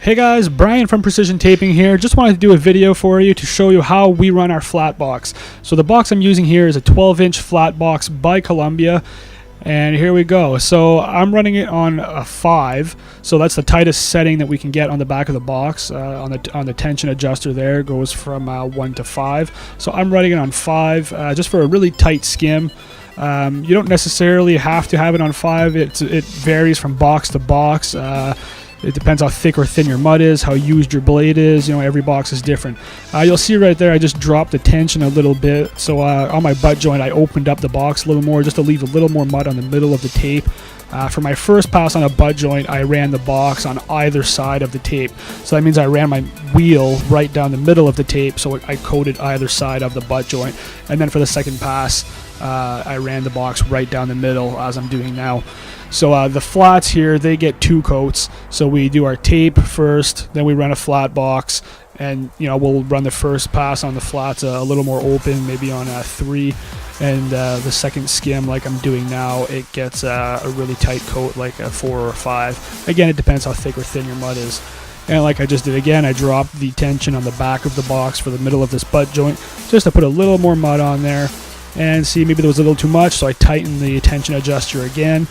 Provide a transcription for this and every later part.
Hey guys, Brian from Precision Taping here. Just wanted to do a video for you to show you how we run our flat box. So the box I'm using here is a 12-inch flat box by Columbia, and here we go. So I'm running it on a 5, so that's the tightest setting that we can get on the back of the box. On the tension adjuster there goes from 1 to 5. So I'm running it on 5 just for a really tight skim. You don't necessarily have to have it on 5. It varies from box to box. It depends how thick or thin your mud is, how used your blade is. You know, every box is different. You'll see right there I just dropped the tension a little bit. So on my butt joint I opened up the box a little more just to leave a little more mud on the middle of the tape. For my first pass on a butt joint, I ran the box on either side of the tape. So that means I ran my wheel right down the middle of the tape, so I coated either side of the butt joint. And then for the second pass, I ran the box right down the middle as I'm doing now. So the flats here, they get 2 coats. So we do our tape first, then we run a flat box, and you know, we'll run the first pass on the flats a little more open, maybe on a 3, and the second skim like I'm doing now, it gets a really tight coat like a 4 or a 5. Again, it depends how thick or thin your mud is. And like I just did again, I dropped the tension on the back of the box for the middle of this butt joint just to put a little more mud on there. And see, maybe there was a little too much, so I tightened the tension adjuster again,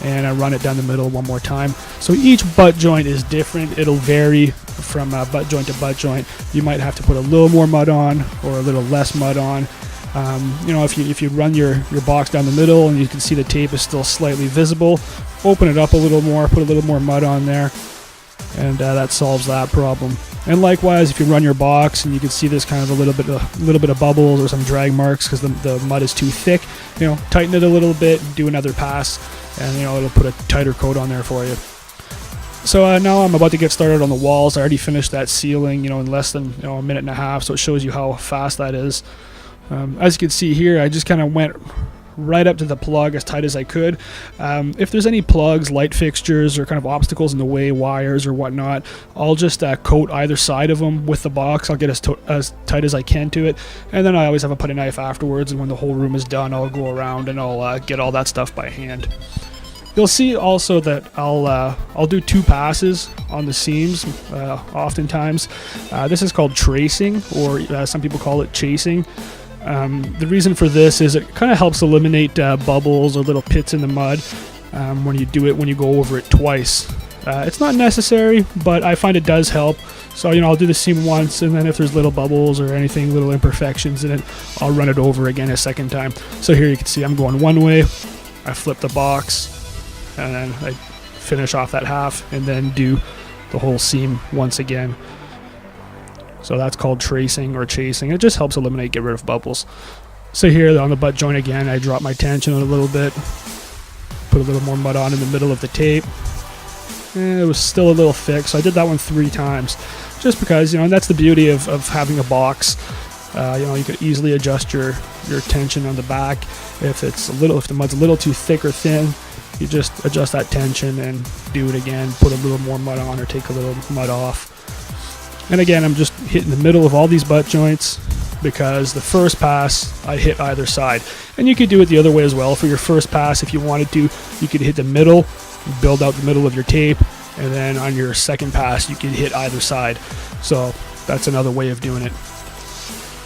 and I run it down the middle one more time. So each butt joint is different. It'll vary from butt joint to butt joint. You might have to put a little more mud on or a little less mud on. You know, if you run your box down the middle and you can see the tape is still slightly visible, open it up a little more, put a little more mud on there, and that solves that problem. And likewise, if you run your box and you can see this kind of a little bit of bubbles or some drag marks because the mud is too thick, you know, tighten it a little bit, do another pass, and you know, it'll put a tighter coat on there for you. So now I'm about to get started on the walls. I already finished that ceiling, you know, in less than a minute and a half, so it shows you how fast that is. As you can see here, I just kind of went right up to the plug as tight as I could. If there's any plugs, light fixtures, or kind of obstacles in the way, wires or whatnot, I'll just coat either side of them with the box. I'll get as tight as I can to it, and then I always have a putty knife afterwards, and when the whole room is done, I'll go around and I'll get all that stuff by hand. You'll see also that I'll do 2 passes on the seams oftentimes. This is called tracing, or some people call it chasing. The reason for this is it kind of helps eliminate bubbles or little pits in the mud when you go over it twice. It's not necessary, but I find it does help. So, you know, I'll do the seam once, and then if there's little bubbles or anything, little imperfections in it, I'll run it over again a second time. So here you can see I'm going one way, I flip the box, and then I finish off that half, and then do the whole seam once again. So that's called tracing or chasing. It just helps get rid of bubbles. So here on the butt joint again, I drop my tension a little bit, put a little more mud on in the middle of the tape. And it was still a little thick, so I did that one 3 times. Just because, you know, and that's the beauty of having a box. You know, you could easily adjust your tension on the back. If the mud's a little too thick or thin, you just adjust that tension and do it again. Put a little more mud on or take a little mud off. And again, I'm just hitting the middle of all these butt joints because the first pass I hit either side. And you could do it the other way as well. For your first pass, if you wanted to, you could hit the middle, build out the middle of your tape, and then on your second pass you could hit either side. So that's another way of doing it.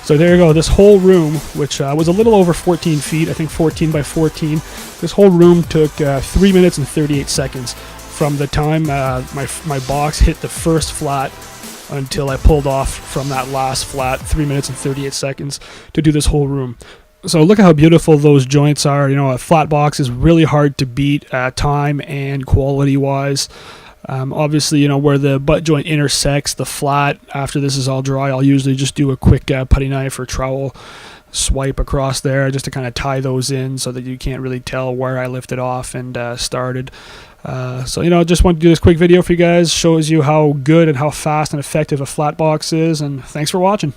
So there you go. This whole room, which was a little over 14 feet, I think 14 by 14, this whole room took 3 minutes and 38 seconds from the time my box hit the first flat until I pulled off from that last flat. 3 minutes and 38 seconds to do this whole room. So look at how beautiful those joints are. You know, a flat box is really hard to beat time and quality wise. Obviously, you know, where the butt joint intersects the flat, after this is all dry, I'll usually just do a quick putty knife or trowel swipe across there just to kind of tie those in so that you can't really tell where I lifted off and started. So, you know, just want to do this quick video for you guys. Shows you how good and how fast and effective a flat box is, and thanks for watching.